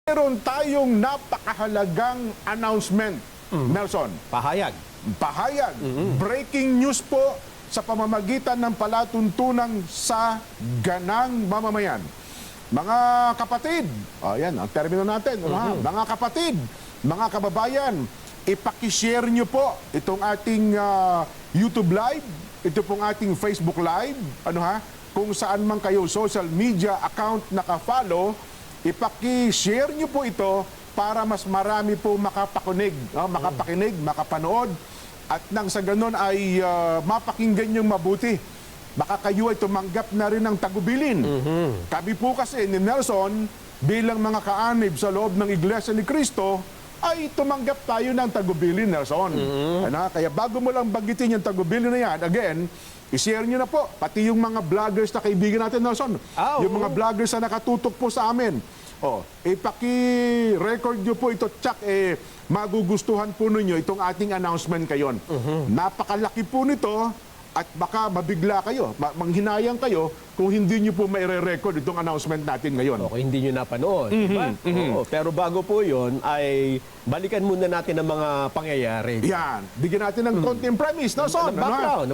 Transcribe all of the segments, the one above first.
Meron tayong napakahalagang announcement, Nelson. Pahayag. Pahayag, breaking news po sa pamamagitan ng palatuntunan sa ganang mamamayan. Mga kapatid, ayan ang termino natin, mga kapatid, mga kababayan, ipakishare nyo po itong ating YouTube Live, ito pong ating Facebook Live, kung saan man kayo social media account naka-follow, ipaki-share nyo po ito para mas marami po makapakinig, makapanood, at nang sa ganon ay mapakinggan nyo mabuti. Baka kayo ay tumanggap na rin ng tagubilin. Kami po kasi ni Nelson, bilang mga kaanib sa loob ng Iglesia ni Cristo, ay tumanggap tayo ng tagubilin, Nelson. Kaya bago mo lang bagitin yung tagubilin na yan, again, i-share nyo na po, pati yung mga vloggers na kaibigan natin, Nelson. Yung mga vloggers na nakatutok po sa amin. Ipaki-record nyo po ito, tsak, magugustuhan po ninyo itong ating announcement kayon. Napakalaki po nito at baka mabigla kayo, manghinayang kayo kung hindi nyo po maire-record itong announcement natin ngayon. Okay, hindi nyo napanood, diba? Pero bago po yon ay balikan muna natin ang mga pangyayari. Yan, bigyan natin ng konting premise, Nelson. Background.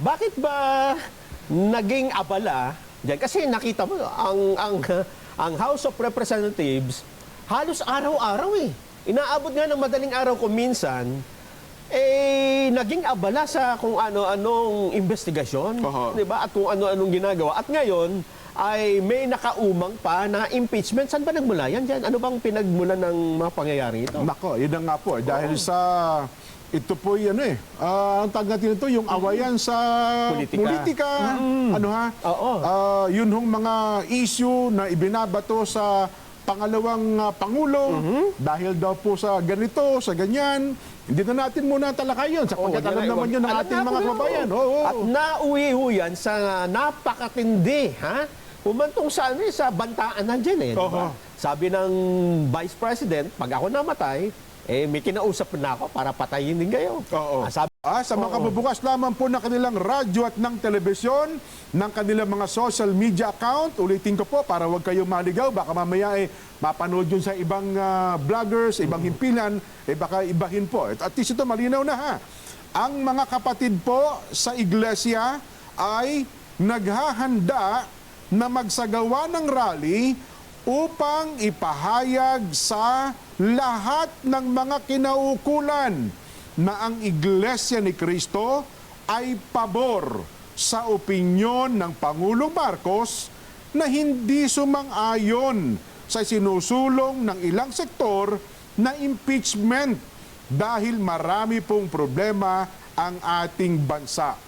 Bakit ba naging abala diyan? Kasi nakita mo, ang House of Representatives, halos araw-araw inaabot nga ng madaling araw kung minsan, naging abala sa kung ano-anong investigasyon, diba? At kung ano-anong ginagawa. At ngayon, ay may nakaumang pa na impeachment. Saan ba nagmula yan dyan? Ano bang pinagmula ng mga pangyayari ito? Nako, yun nga po. Dahil sa, ito po yan ang tag natin ito, yung awayan sa politika. Yun hong mga issue na ibinabato sa pangalawang Pangulo, dahil daw po sa ganito, sa ganyan. Hindi na natin muna talakayan sapagkat alam naman yun ng ating mga kababayan. At nauwi ho yan sa napakatindi, Umantong sa bantaan nandiyan diba? Sabi ng Vice President, pag ako namatay, may kinausap na ako para patayin din kayo. Sa mga kabubukas lamang po ng kanilang radyo at ng telebisyon, ng kanilang mga social media account, ulitin ko po para huwag kayong maligaw, baka mamaya mapanood yun sa ibang vloggers, ibang himpilan, baka ibahin po. At least ito malinaw na Ang mga kapatid po sa iglesia ay naghahanda na magsagawa ng rally upang ipahayag sa lahat ng mga kinaukulan na ang Iglesia ni Cristo ay pabor sa opinyon ng Pangulong Marcos na hindi sumang-ayon sa sinusulong ng ilang sektor na impeachment dahil marami pong problema ang ating bansa.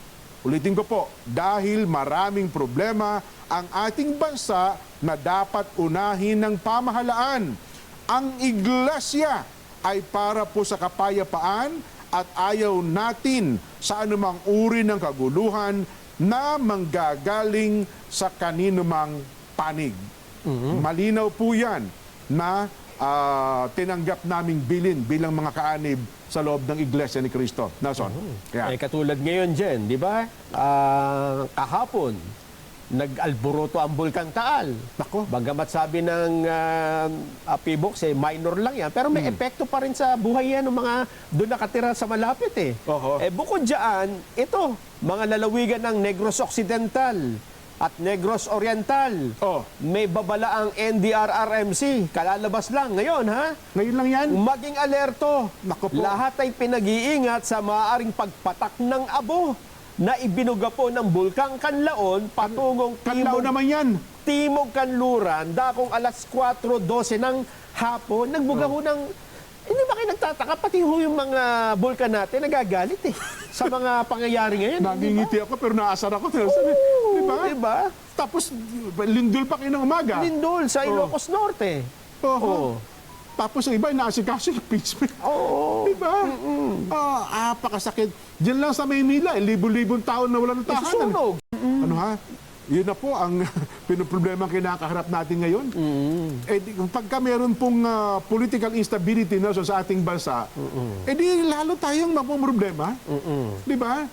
Ulitin ko po, dahil maraming problema ang ating bansa na dapat unahin ng pamahalaan. Ang iglesia ay para po sa kapayapaan at ayaw natin sa anumang uri ng kaguluhan na manggagaling sa kaninumang panig. Malinaw po yan na tinanggap naming bilin bilang mga kaanib sa loob ng Iglesia ni Cristo. Nelson. Katulad ngayon dyan, di ba? Kahapon, nag-alboroto ang Bulkang Taal. Bagamat sabi ng PBOX, minor lang yan. Pero may epekto pa rin sa buhay yan ng mga doon nakatira sa malapit bukod dyan, ito, mga lalawigan ng Negros Occidental at Negros Oriental. May babala ang NDRRMC. Kalalabas lang ngayon, Ngayon lang yan? Maging alerto. Lahat ay pinag-iingat sa maaaring pagpatak ng abo na ibinuga po ng Bulkang Kanlaon patungong Kanlaon naman yan. Timog Kanluran, dakong alas 4:12 ng hapon. Nagbuga ho ng... Hindi ba kayo nagtataka? Pati ho yung mga bulkan natin nagagalit sa mga pangyayari ngayon. Nangingiti ako pero naasar ako. Diba? Tapos, lindol pa kayo ng umaga. Lindol sa Ilocos Norte. Tapos ang iba, naasikaso yung impeachment. Diba? Pakasakit. Diyan lang sa Maynila, libo-libong taon na wala ng tahanan. Susunog. Yun na po ang pinoproblema kinakaharap natin ngayon. Pagka meron pong political instability na sa ating bansa, di lalo tayong mapumroblema. Diba?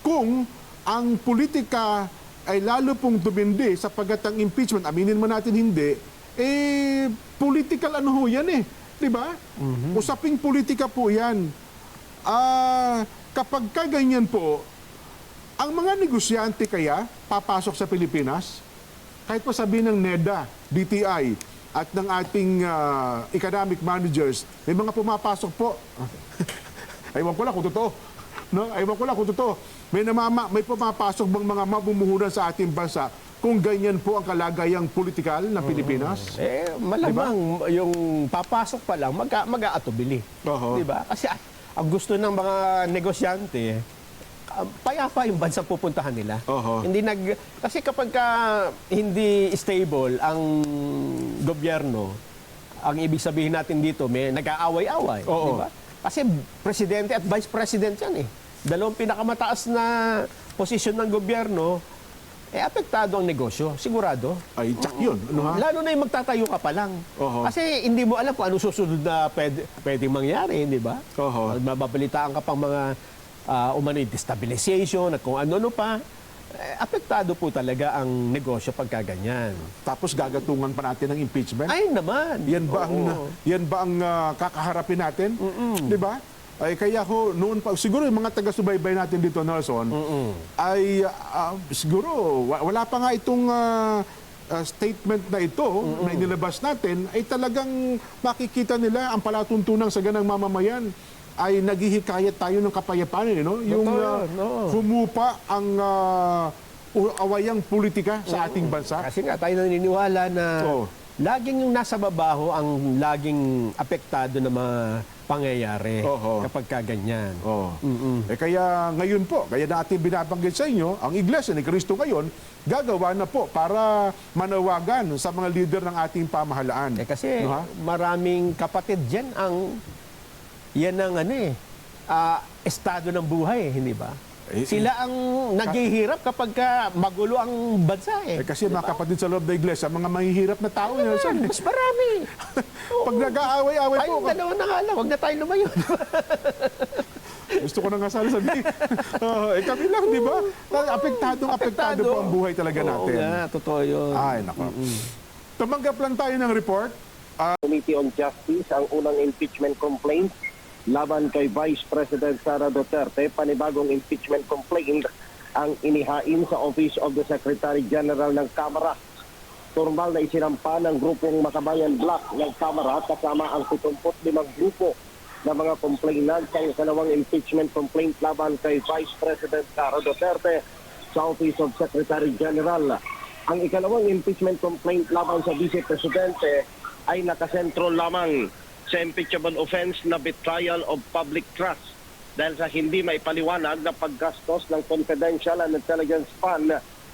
Kung ang politika ay lalo pong tumindi sapagkat ang impeachment, aminin mo natin hindi, political ano ho yan eh. Di ba? Usaping politika po yan. Kapag kaganyan po, ang mga negosyante kaya papasok sa Pilipinas, kahit pa sabihin ng NEDA, DTI, at ng ating economic managers, may mga pumapasok po. Aywan ko lang kung totoo. No? Aywan ko lang kung totoo. May pumapasok bang mga mamumuhunan sa ating bansa kung ganyan po ang kalagayang politikal ng Pilipinas? Malamang yung papasok pa lang, mag-aatubili. Oho. Diba? Kasi ang gusto ng mga negosyante, payapa yung bansang pupuntahan nila. Oho. Kasi kapag hindi stable ang gobyerno, ang ibig sabihin natin dito, may nag-aaway-away. Oo. Diba? Kasi presidente at vice president yan eh. Dalawang pinakamataas na posisyon ng gobyerno, apektado ang negosyo, sigurado. Ay, tsak yun. Ano ha? Lalo na yung magtatayo ka pa lang. Oho. Kasi hindi mo alam kung ano susunod na pwedeng mangyari, di ba? Oho. Mababalitaan ka pang mga umano'y destabilization at kung ano-ano pa. Apektado po talaga ang negosyo pagka ganyan. Tapos gagatungan pa natin ng impeachment? Ay naman. Yan ba ang kakaharapin natin? Di ba? Ay kaya ho noon pa siguro yung mga taga-subaybay natin dito, Nelson, ay siguro wala pa nga itong statement na ito na inilabas natin, ay talagang makikita nila ang palatuntunan sa ganang mamamayan ay naghihikayat tayo ng kapayapaan, no? Yung humupa ang awayang politika sa ating bansa. Kasi nga tayo naniniwala na laging yung nasa babaho ang laging apektado ng mga pangyayari kapag kaganyan. Kaya ngayon po, kaya natin binabanggit sa inyo, ang Iglesia ni Cristo ngayon, gagawa na po para manawagan sa mga leader ng ating pamahalaan. Kasi maraming kapatid dyan yan ang estado ng buhay, hindi ba? Sila ang naghihirap kapag magulo ang bansa eh. Kasi mga kapatid sa loob ng Iglesia, mga mahihirap na tao. Mas marami. Pag nag-aaway-aaway po. Tayong dalawa na nga lang, huwag na tayo lumayo. Gusto ko na nga sana sabihin. Kami lang, di ba? Apektado po ang buhay talaga natin. Oo nga, totoo yun. Ay, nako. Tumanggap lang tayo ng report. Committee on Justice ang unang impeachment complaint laban kay Vice President Sara Duterte. Panibagong impeachment complaint ang inihain sa Office of the Secretary General ng Kamara. Formal na isinampa ng grupong Makabayan Bloc ng Kamara kasama ang 75 grupo na mga complainant sa ikalawang impeachment complaint laban kay Vice President Sara Duterte sa Office of Secretary General. Ang ikalawang impeachment complaint laban sa Vice Presidente ay nakasentro lamang sa impeachable offense na betrayal of public trust dahil sa hindi maipaliwanag na paggastos ng confidential and intelligence fund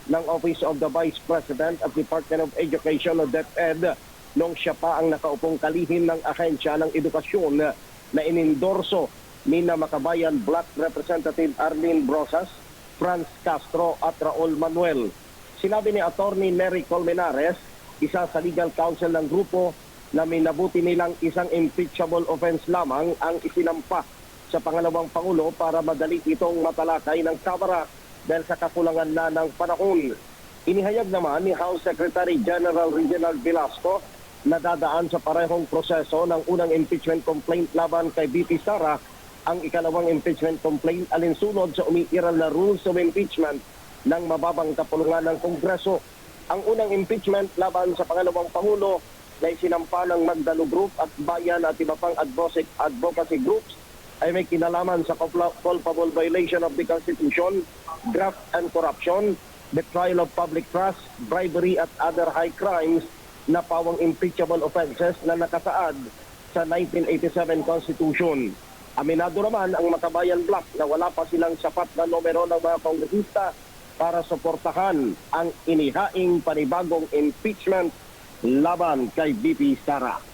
ng Office of the Vice President at Department of Education o DepEd nung siya pa ang nakaupong kalihim ng ahensya ng edukasyon na inendorso ni na Makabayan Bloc Representative Arlene Brosas, Franz Castro at Raul Manuel. Sinabi ni Attorney Nery Colmenares, isa sa legal counsel ng grupo, na minabuti nilang isang impeachable offense lamang ang isinampa sa pangalawang Pangulo para madali itong matalakay ng Kamara dahil sa kakulangan na ng panahon. Inihayag naman ni House Secretary General Reginald Velasco na dadaan sa parehong proseso ng unang impeachment complaint laban kay VP Sara ang ikalawang impeachment complaint alinsunod sa umiiral na rules of impeachment ng mababang kapulungan ng Kongreso. Ang unang impeachment laban sa pangalawang Pangulo na isinampa ng Magdalo Group at Bayan at iba pang advocacy groups ay may kinalaman sa culpable violation of the Constitution, graft and corruption, betrayal of public trust, bribery at other high crimes na pawang impeachable offenses na nakasaad sa 1987 Constitution. Aminado naman ang Makabayan Bloc na wala pa silang sapat na numero ng mga kongresista para suportahan ang inihaing panibagong impeachment laban kay VP Sara.